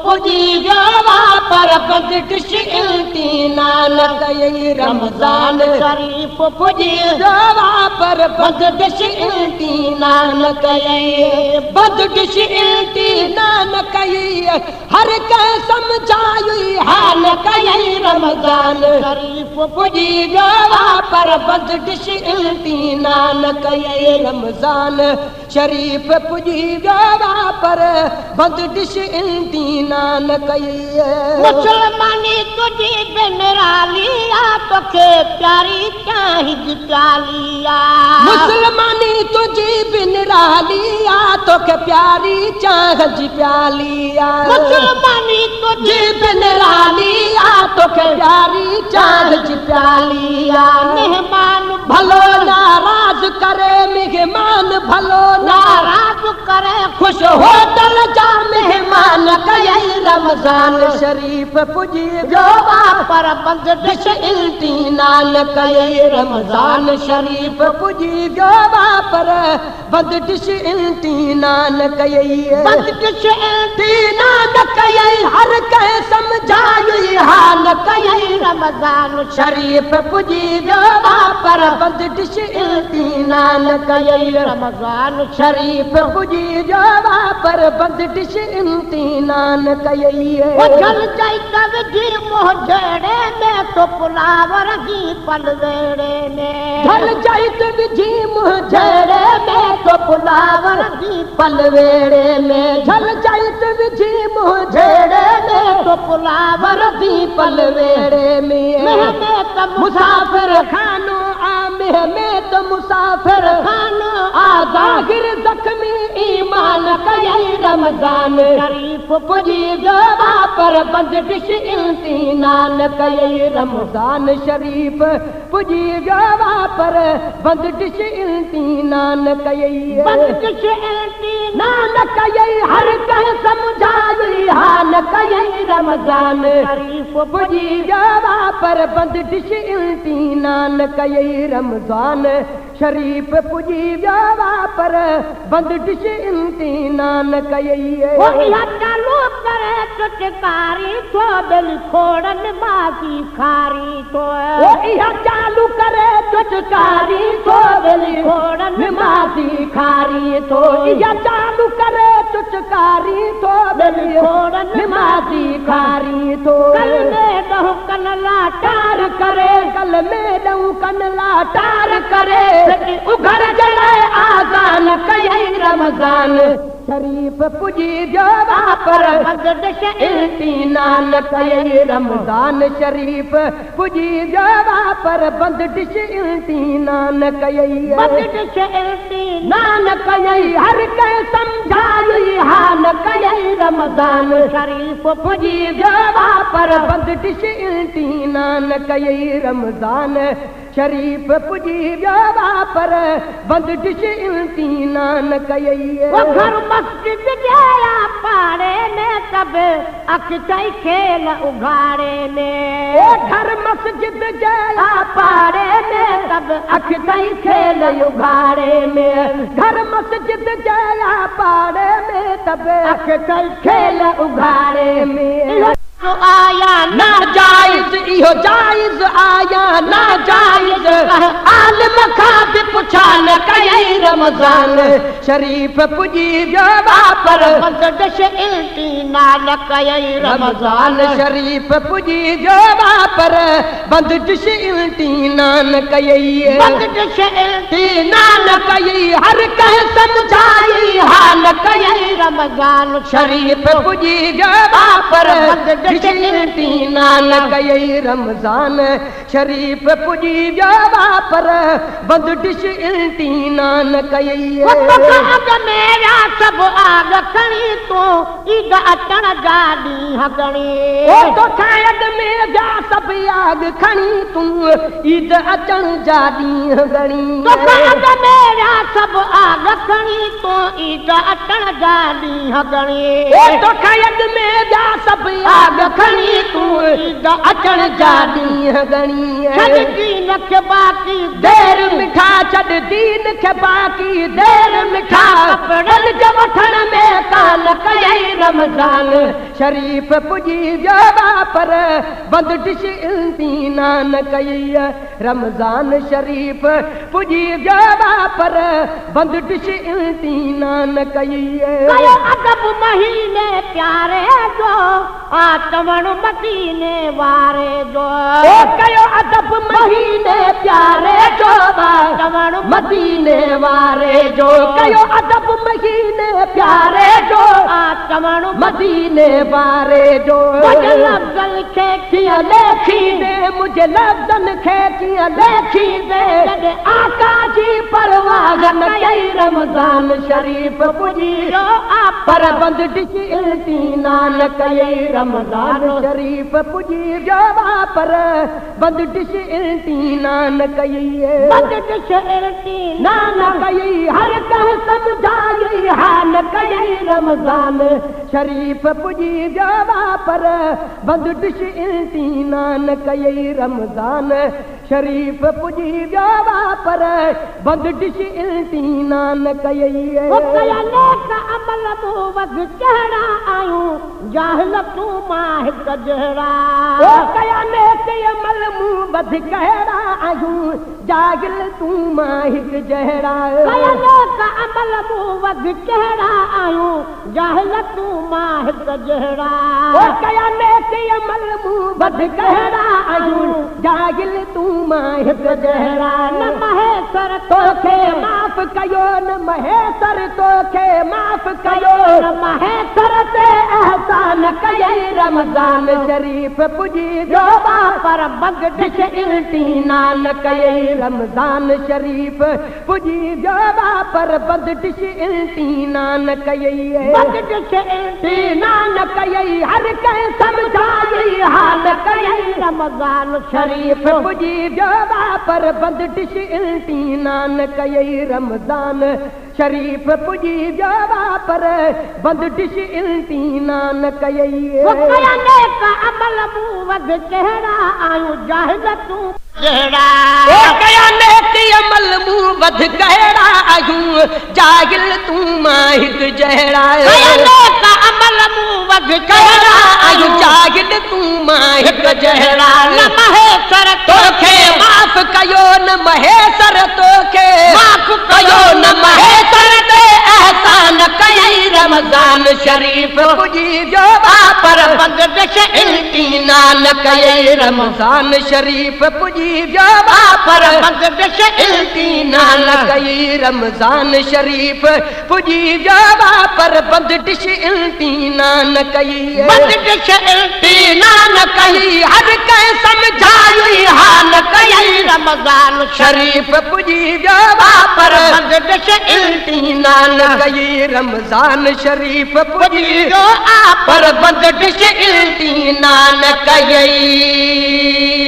पुजी जावा पर बंदिश इल्ती नानक ये रमजान शरीफ पुजी जावा पर बंदिश इल्ती नानक ये बंदिश इल्ती नानक ये हर के समझाई हाल कई रमजान शरीफ पुजी जावा पर बंदिश इल्ती नानक ये रमजान शरीफ पुजी जावा पर बंदिश इल्ती नानक ये मुसलमानी तुझी बिनरालिया तोखे प्यारी चाहिज प्यालिया मुसलमानी तुझी बिनरालिया तोखे प्यारी चाहिज प्यालिया मुसलमानी तुझी बिनरालिया तोखे प्यारी चाहिज प्यालिया मेहमान भलो नाराज करे मेहमान भलो नाराज करे खुश होटल जा मेहमान कई रमजान शरीफ पुजी जावा पर बंदिश इल्ती नानक ये रमजान शरीफ पुजी जावा पर बंदिश इल्ती नानक ये बंदिश इल्ती नानक ये हर के समझाई हाल कई रमजान शरीफ पुजी जावा पर बंदिश इल्ती नानक ये रमजान शरीफ पुजी जावा पर बंदिश इल्ती नानक ये चल जाई तब जी मोहजड़े में तो पुलावर जी पलवेड़े में चल जाई तब जी मोहजड़े में तो पुलावर जी पलवेड़े में चल जाई तब जी मोहजड़े में तो पुलावर जी पलवेड़े में तो मुसाफिर खानो में तो मुसाफिर खानो आजागिर जख्मी ईमान कई रमजान शरीफ पुजी जावा पर बंदिश इल्ती नानक ये रमजान शरीफ पुजी जावा पर बंदिश इल्ती नानक ये बंदिश इल्ती नानक ये हर कह समझाई हाल कई रमजान शरीफ पुजी जावा पर बंदिश इल्ती नानक ये रमजान शरीफ पुजी जावा पर बंदिश इल्ती नानक ये चालू करे चुटकारी तो दिल खोड़न बाकी खारी तो चालू करे चुटकारी तो दिल खोड़न बाकी खारी तो चालू करे चुटकारी तो दिल खोड़न बाकी खारी तो कल में दहु कन लाटार करे कल में दहु कन लाटार करे उघर जड़े आजान कई रमजान शरीफ पुजी जावा पर बंदिश इल्ती नानक ये रमजान शरीफ पुजी जावा पर बंदिश इल्ती नानक ये बंदिश इल्ती नानक ये हर के समझाई हाल कई रमजान शरीफ पुजी जावा पर बंदिश इल्ती नानक ये रमजान शरीफ पुजी जावा पर बंदिश इल्ती नानक ये घर मस्जिद गया पाड़े में तब अखतई खेल उघाड़े में घर मस्जिद गया पाड़े में तब अखतई खेल उघाड़े में घर मस्जिद गया पाड़े में तब अखतई खेल उघाड़े में आया ना जायज इहो जायज आया ना जायज आलम खा भी पुछा न कई रमजान शरीफ पुजी जावा पर बंदिश इल्ती नानक ये रमजान शरीफ पुजी जावा पर बंदिश इल्ती नानक ये बंदिश इल्ती नानक ये हर कह समझाई हाल कई रमजान शरीफ पुजी जावा पर इल्ती नानक ये रमजान शरीफ पुजी जावा पर बंदिश इल्ती नानक ये मेरा सब आग खणी तो ईद अचण गाड़ी हगणी तो शायद मेरा सब आग खणी तू ईद अचण जाड़ी हगणी तो मेरा सब आग खणी तो ईद अटण जा ॾींहं गणी तो खयद में जा सब आग खणी तू ईद अटण जा ॾींहं गणी छॾ दीन खे बाक़ी देर मिठा छॾ दीन खे बाक़ी देर मिठा कपड़न जे वठण में कान कयई रमज़ान शरीफ़ पुॼी वियो पर बंदि डिश इम्तिहान कई रमज़ान शरीफ़ पुॼी वियो पर बंदि डिश इम्तिहान कई कयो अदब महीने प्यारे जो आतमण मदीने वारे जो कयो अदब महीने प्यारे जो आतमण मदीने वारे जो कयो अदब महीने प्यारे जो आतमण मदीने वारे जो मुझे लफ्ज़न खे कीअं लेखी दे मुझे लफ्ज़न खे कीअं लेखी दे आका जी परवाह न कई रमज़ान शरीफ़ पुॼी पर बंदि डिश इम्तिहान कई रमज़ान शरीफ़ पुॼी वियो पर बंदि डिश इम्तिहान कई बंदि डिश इम्तिहान कई हर कंहिं सम्झाई हाल कई रमज़ान शरीफ़ पुॼी वियो पर बंदि डिश इम्तिहान कई रमज़ान शरीफ़ पुॼी वियो पर बंदि डिश इम्तिहान कई अमल मूं वधि कहिड़ा आहियूं जाहिल तूं मां हिकु जहिड़ा कया नेक अमल मूं वधि कहिड़ा आहियूं जाहिल तूं मां हिकु जहिड़ा कया नेक अमल मूं वधि कहिड़ा आहियूं जाहिल तूं मां हिकु जहिड़ा कया नेक अमल मूं वधि कहिड़ा आहियूं जाहिल तूं मां हिकु जहिड़ा न महेसर तोखे माफ़ कयो न महेसर तोखे माफ़ कयो न महेसर ते एहसान कयई रमज़ान शरीफ़ पुॼी वियो पर बंदि डिश इम्तिहान कयई रमज़ान शरीफ़ पुॼी वियो पर बंदि डिश इम्तिहान कयई बंदि डिश इम्तिहान कयई हर कंहिं सम्झाई हाल कयई रमज़ान शरीफ़ पुॼी वियो पर बंदि डिश इम्तिहान कयई रमज़ान शरीफ़ पुॼी वियो पर बंदि डिश इम्तिहान कयई कया नेक अमल मूं वधि कहिड़ा आहियूं जाहिल तूं जहिड़ा कया नेक अमल मूं वधि कहिड़ा आहियूं जाहिल तूं मां हिकु जहिड़ा कया नेक अमल मूं वधि कहिड़ा आहियूं जाहिल तूं मां हिकु जहिड़ा न महेसर तोखे माफ़ कयो न महेसर तोखे माफ़ कयो न महेसर ते एहसान कयई रमज़ान शरीफ़ पुॼी वियो पर बंदि डिश इम्तिहान कयई रमज़ान शरीफ़ पुॼी वियो पर बंदि डिश इम्तिहान कयई रमज़ान शरीफ़ पुॼी वियो पर बंदि डिश इम्तिहान कयई बंदि डिश इम्तिहान कयई हर कंहिं सम्झाई हाल कयई रमज़ान शरीफ़ पुॼी वियो पर बंदि डिश इम्तिहान कयई रमज़ान शरीफ़ पुॼी वियो पर बंदि डिश इम्तिहान कयई